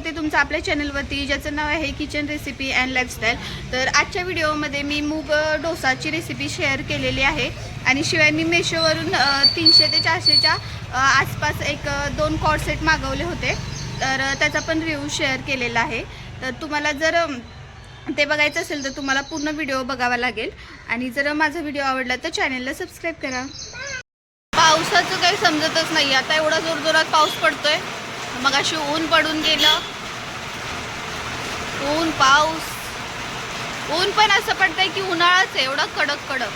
करते तुमचं आपल्या चॅनलवरती, ज्याचं नाव आहे किचन रेसिपी अँड लाईफस्टाईल. तर आजच्या व्हिडिओमध्ये मी मूग डोसाची रेसिपी शेअर केलेली आहे आणि शिवाय मी मेशोवरून 300 ते 400च्या आसपास एक 2 कॉर्ड सेट मागवले होते. तर त्याचा पण रिव्ह्यू शेअर केलेला आहे. तर तुम्हाला जर ते बघायचं असेल तर तुम्हाला पूर्ण व्हिडिओ बघावा लागेल. आणि जर माझा व्हिडिओ आवडला तर चॅनलला सबस्क्राईब करा. पावसाचं काही समजतच नाही. आता एवढा जोरजोरात पाऊस पडतोय. मग अशी ऊन पडून गेलं. ऊन पाऊस, ऊन पण असं पडतंय की उन्हाळाच आहे, एवढा कडक कडक.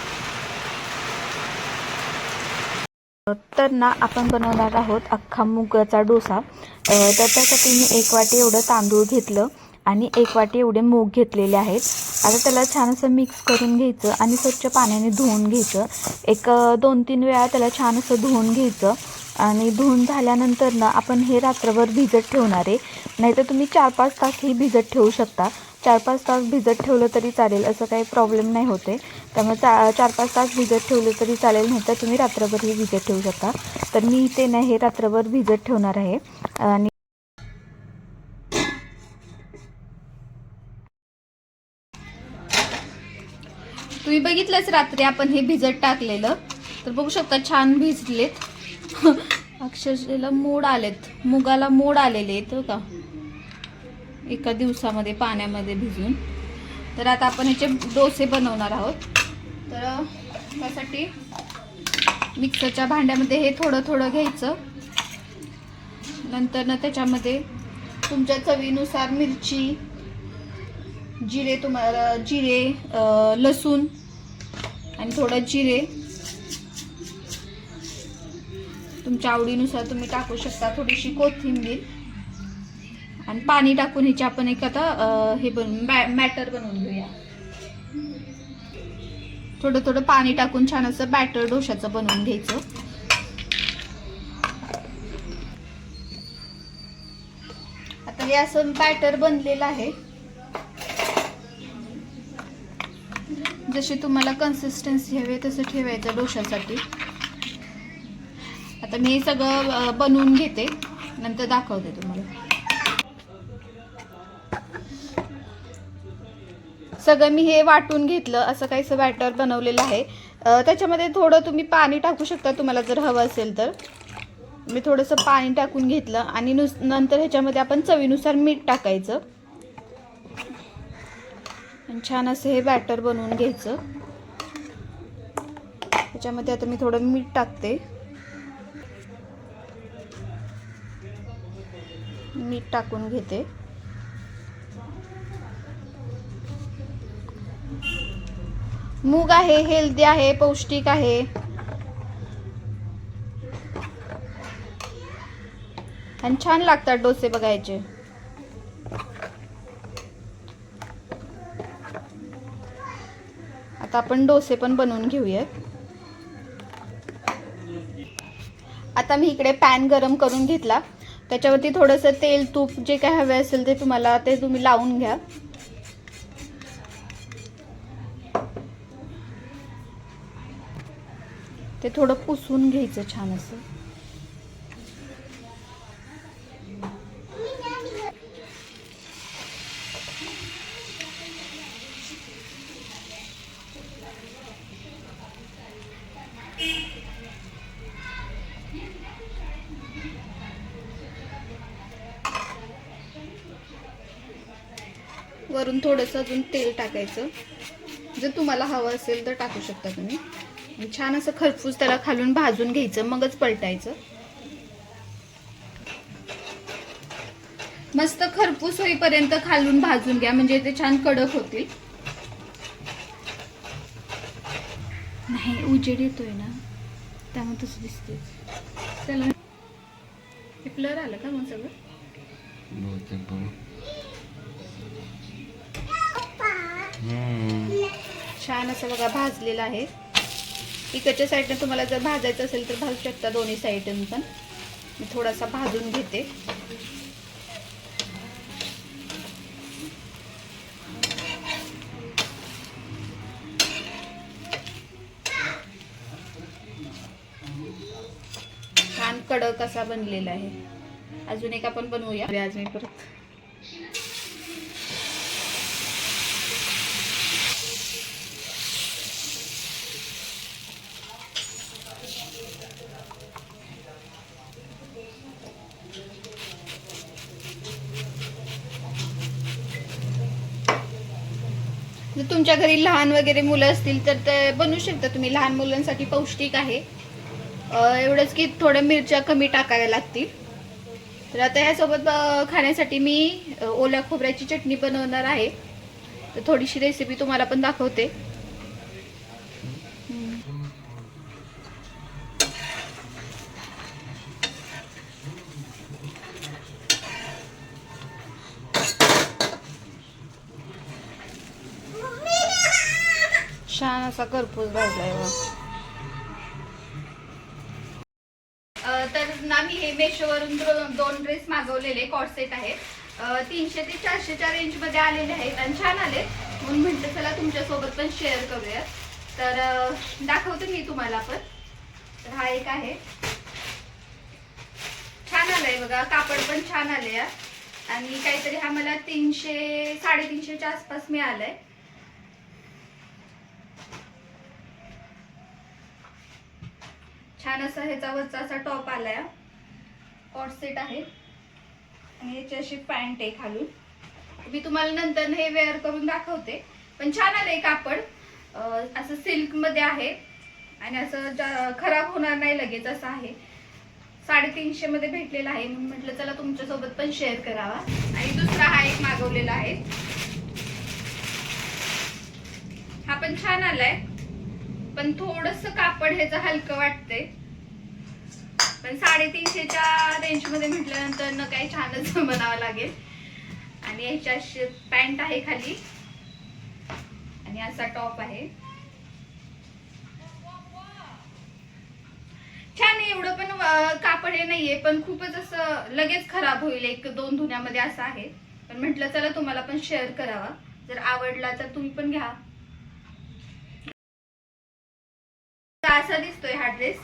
तर ना आपण बनवणार आहोत अख्खा मुगाचा डोसा. तर त्यासाठी मी 1 वाटी एवढं तांदूळ घेतलं आणि 1 वाटी एवढे मूग घेतलेले आहेत. आता त्याला छान असं मिक्स करून घ्यायचं आणि स्वच्छ पाण्याने धुवून घ्यायचं. एक 2-3 वेळा त्याला छान असं धुवून घ्यायचं. आणि धुवून झाल्यानंतर ना आपण हे रात्रभर भिजत ठेवणार आहे. नाहीतर तुम्ही 4-5 तासही भिजत ठेवू शकता. 4-5 तास भिजत ठेवलं तरी चालेल, असं काही प्रॉब्लेम नाही होते. त्यामुळे 4-5 तास भिजत ठेवलं तरी चालेल, नाही तर तुम्ही रात्रभरही भिजत ठेवू शकता. तर मी इथे ना हे रात्रभर भिजत ठेवणार आहे. आणि तुम्ही बघितलंच रात्री आपण हे भिजत टाकलेलं, तर बघू शकता छान भिजलेत. अक्षरशः मोड आलेत, मुगाला मोड आलेले आहेत का एका दिवसामध्ये पाण्यामध्ये भिजून. तर आता आपण ह्याचे डोसे बनवणार आहोत. तर त्यासाठी मिक्सरच्या भांड्यामध्ये हे थोडं थोडं घ्यायचं. नंतर ना त्याच्यामध्ये तुमच्या चवीनुसार मिरची, जिरे, तुम्हाला जिरे, लसूण आणि थोडं जिरे तुमच्या आवडीनुसार तुम्ही टाकू शकता. थोडीशी कोथिंबीर आणि पाणी टाकून ह्याची आपण एक आता हे बॅटर बनवून घेऊया. थोडं थोडं पाणी टाकून छान असं बॅटर डोशाचं बनवून घ्यायचं. आता हे असं बॅटर बनलेलं आहे. जशी तुम्हाला कन्सिस्टन्सी हवी तसं ठेवायचं डोशासाठी. आता मी सगळं बनवून घेते, नंतर दाखवते तुम्हाला. सगळं मी हे वाटून घेतलं, असं काहीसं बॅटर बनवलेलं आहे. त्याच्यामध्ये थोडं तुम्ही पाणी टाकू शकता तुम्हाला जर हवं असेल तर. मी थोडंसं पाणी टाकून घेतलं आणि नंतर ह्याच्यामध्ये आपण चवीनुसार मीठ टाकायचं. आणि छान असं हे बॅटर बनवून घ्यायचं. त्याच्यामध्ये आता मी थोडं मीठ टाकते. मीठ टाकून घेते. मूग आहे, हेल्दी आहे, पौष्टिक आहे. आणि छान लागतात डोसे बघायचे. आता आपण डोसे पण बनवून घेऊयात. आता मी इकडे पॅन गरम करून घेतला. त्याच्यावरती थोडंसं तेल, तूप जे काय हवे असेल ते तुम्हाला ते तुम्ही लावून घ्या. ते थोडं पुसून घ्यायचं छान असं. वरून थोडंसं अजून तेल टाकायचं. जर तुम्हाला हवं असेल तर टाकू शकता तुम्ही. छान असं खरपूस त्याला खालून भाजून घ्यायचं, मगच पलटायचं. मस्त खरपूस होईपर्यंत खालून भाजून घ्या, म्हणजे ते छान कडक होतील. नाही उजेड येतोय ना, त्यामुळे तसं दिसतंय. चला ब्लर आलं का मग सगळं. छान असं बघा भाजलेलं आहे. इकडच्या साईडने तुम्हाला जर भाजायचं असेल तर भाजू शकता, दोन्ही साईडने पण. मी थोडासा भाजून घेते. छान कडक असा बनलेला आहे. अजून एक आपण बनवूया आज मी परत. जर तुमच्या घरी लहान वगैरे मुलं असतील तर ते बनवू शकता तुम्ही. लहान मुलांसाठी पौष्टिक आहे. एवढंच की थोड्या मिरच्या कमी टाकाव्या लागतील. तर आता ह्यासोबत खाण्यासाठी मी ओल्या खोबऱ्याची चटणी बनवणार आहे. तर थोडीशी रेसिपी तुम्हाला पण दाखवते. छान असा करपूस भाजलाय बघा. तर ना मी हे मेशोवरून 2 ड्रेस मागवलेले कॉट सेट आहेत. 300 ते 400च्या रेंज मध्ये आलेले आहेत आणि छान आले म्हणून म्हटलं चला तुमच्यासोबत पण शेअर करूया. तर दाखवते मी तुम्हाला पण. तर हा एक आहे, छान आलाय बघा, कापड पण छान आले आणि काहीतरी हा मला 300-350च्या आसपास मिळालाय. छान असा ह्याचा वरचा असा टॉप आलाय, कॉट सेट आहे आणि याची अशी पॅन्ट आहे खालून. मी तुम्हाला नंतर हे वेअर करून दाखवते. पण छान आलंय कापड, असं सिल्क मध्ये आहे आणि असं खराब होणार नाही लगेच असं आहे. 350 मध्ये भेटलेला आहे म्हणून म्हटलं चला तुमच्यासोबत पण शेअर करावा. आणि दुसरा हा एक मागवलेला आहे, हा पण छान आलाय पण थोडस कापड ह्याचं हलकं वाटतंय. पण 350च्या रेंज मध्ये म्हटल्यानंतर न काही छानच बनावं लागेल. आणि याच्या पॅन्ट आहे खाली आणि असा टॉप आहे. छान आहे, एवढं पण कापड हे नाहीये पण खूपच असं लगेच खराब होईल 1-2 धुण्यामध्ये असं आहे. पण म्हटलं चला तुम्हाला पण शेअर करावा. जर आवडला तर तुम्ही पण घ्या. असा दिसतोय हा ड्रेस,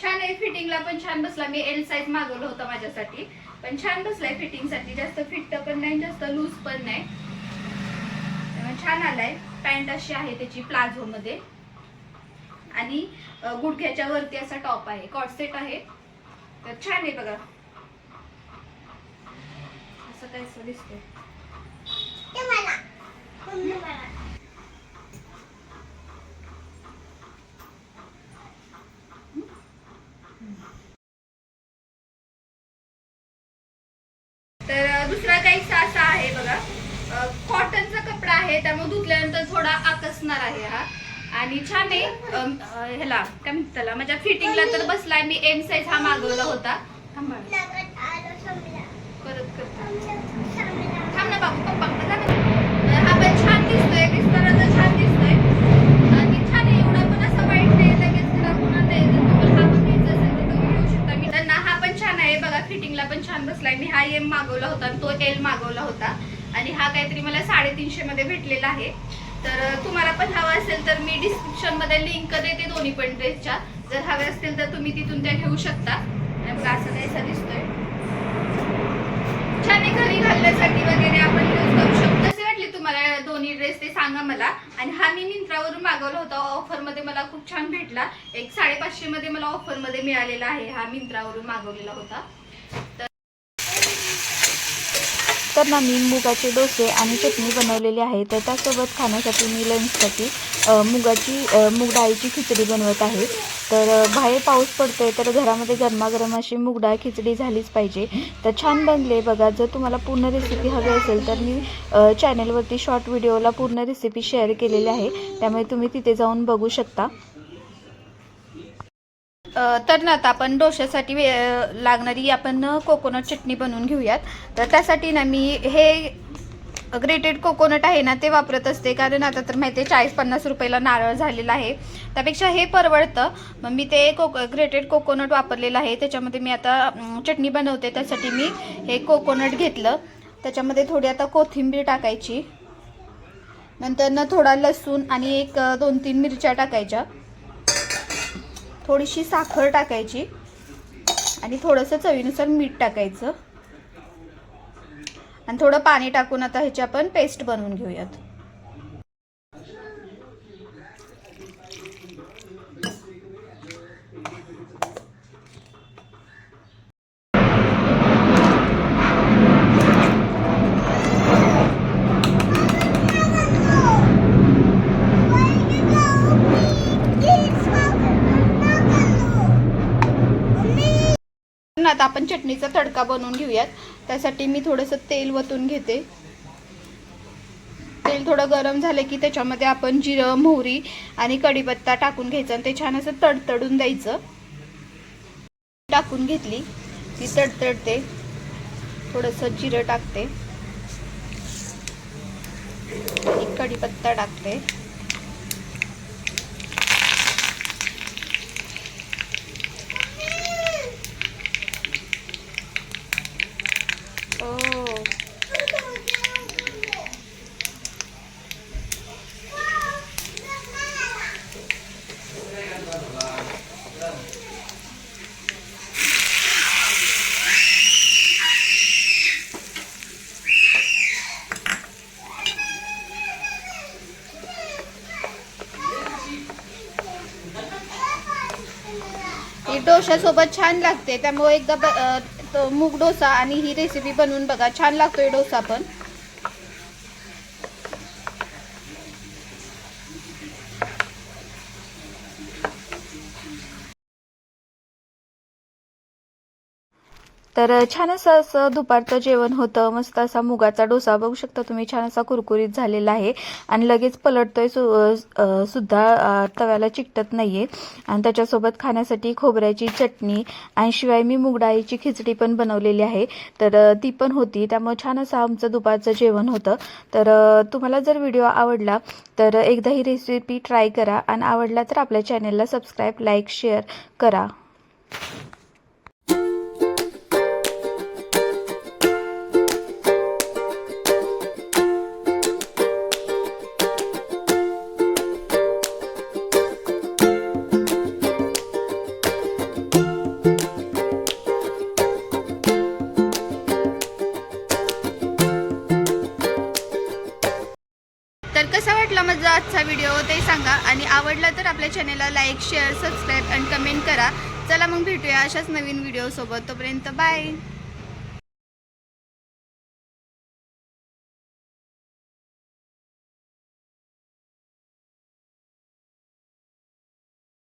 छान आहे. फिटिंगला पण छान बसला. मी एल साईज मागवलं होतं माझ्यासाठी पण छान बसलाय फिटिंग साठी. जास्त फिट पण नाही जास्त लूज पण नाही, छान आलाय. पॅन्ट अशी आहे त्याची प्लाझो मध्ये आणि गुडघ्याच्या वरती असा टॉप आहे. कॉट सेट आहे तर छान आहे बघा. असं काहीच दिसतंय. तर दुसरा काही असा आहे बघा, कॉटनचा कपडा आहे त्यामुळे धुतल्यानंतर थोडा आकसणार आहे हा. आणि छान आहे. ह्याला काय म्हणतात त्याला, माझ्या फिटिंगला तर बसलाय. मी एम साईज हा मागवला होता. परत थांब ना बाबू, पप्पा हा पण छान दिसतोय, दिसताना तर छान दिसतोय आणि छान आहे. एवढा पण असं वाईट नाही, लगेच खराब होणार नाही. जर तुम्हाला हा पण घ्यायचा असेल तर तुम्ही घेऊ शकता. मी त्यांना हा पण छान आहे बघा, फिटिंगला पण छान बसलाय. मी हा एम मागवला होता आणि तो एल मागवला होता आणि हा काहीतरी मला 350 मध्ये भेटलेला आहे. तर तुम्हाला पण हवा असेल तर मी डिस्क्रिप्शन मध्ये लिंक देते दोन्ही पण ड्रेसच्या. जर हवे असतील तर तुम्ही तिथून त्या घेऊ शकता. आणि बघा असं काहीसा दिसतोय, छान आहे. घरी घालण्यासाठी वगैरे आपण यूज करू शकतो. कसे वाटले तुम्हाला दोन्ही ड्रेस ते सांगा मला. आणि हा मी मिंत्रावरून मागवला होता, ऑफर मध्ये मला खूप छान भेटला. 550 मध्ये मला ऑफर मध्ये मिळालेला आहे. हा मिंत्रावरून मागवलेला होता. तर ना मी मुगाचे डोसे आणि चटणी बनवलेली आहे. तर त्यासोबत खाण्यासाठी मी लंचसाठी मूग डाळीची खिचडी बनवत आहे. तर बाहेर पाऊस पडतोय तर घरामध्ये गरमागरम अशी मूग डाळ खिचडी झालीच पाहिजे. तर छान बनले बघा. जर तुम्हाला पूर्ण रेसिपी हवी असेल तर मी चॅनलवरती शॉर्ट व्हिडिओला पूर्ण रेसिपी शेअर केलेली आहे, त्यामुळे तुम्ही तिथे जाऊन बघू शकता. तर ना आता आपण डोश्यासाठी लागणारी आपण कोकोनट चटणी बनवून घेऊयात. तर त्यासाठी ना मी हे ग्रेटेड कोकोनट आहे ना ते वापरत असते, कारण आता तर माहिती आहे 40-50 रुपयाला नारळ झालेला आहे. त्यापेक्षा हे परवडतं. मग मी ते ग्रेटेड कोकोनट वापरलेलं आहे. त्याच्यामध्ये मी आता चटणी बनवते. त्यासाठी मी हे कोकोनट घेतलं. त्याच्यामध्ये थोडी आता कोथिंबीर टाकायची, नंतर ना थोडा लसूण आणि 1-2-3 मिरच्या टाकायच्या, थोडीशी साखर टाकायची आणि थोडंसं चवीनुसार मीठ टाकायचं आणि थोडं पाणी टाकून आता ह्याची आपण पेस्ट बनवून घेऊयात. आता आपण चटणीचा तडका बनवून घेऊयात. त्यासाठी मी थोडंसं तेल वतून घेते. तेल थोडं गरम झालं की त्याच्यामध्ये आपण जिरं, मोहरी आणि कढीपत्ता टाकून घ्यायचं आणि ते छान असं तडतडून द्यायचं. टाकून घेतली ती तडतडते. थोडंसं जिरं टाकते, कढीपत्ता टाकते. ही डोशासोबत छान लागते. त्यामुळे एकदा मूग डोसा आणि ही रेसिपी बनवून बघा. छान लागतोय डोसा पण. तर छान असं दुपारचं जेवण होतं. मस्त असा मुगाचा डोसा बघू शकता तुम्ही, छान असा कुरकुरीत झालेला आहे आणि लगेच पलटतोय सुद्धा, तव्याला चिकटत नाहीये. आणि त्याच्यासोबत खाण्यासाठी खोबऱ्याची चटणी आणि शिवाय मी मुगडाळीची खिचडी पण बनवलेली आहे, तर ती पण होती. त्यामुळे छान असं आमचं दुपारचं जेवण होतं. तर तुम्हाला जर व्हिडिओ आवडला तर एकदा ही रेसिपी ट्राय करा आणि आवडला तर आपल्या चॅनेलला सबस्क्राईब, लाईक, शेअर करा. तर कसा वाटला माझा आजचा व्हिडिओ ते सांगा आणि आवडला तर आपल्या चॅनेलला लाईक, शेअर, सबस्क्राईब आणि कमेंट करा. चला मग भेटूया अशाच नवीन व्हिडिओ सोबत. तोपर्यंत बाय.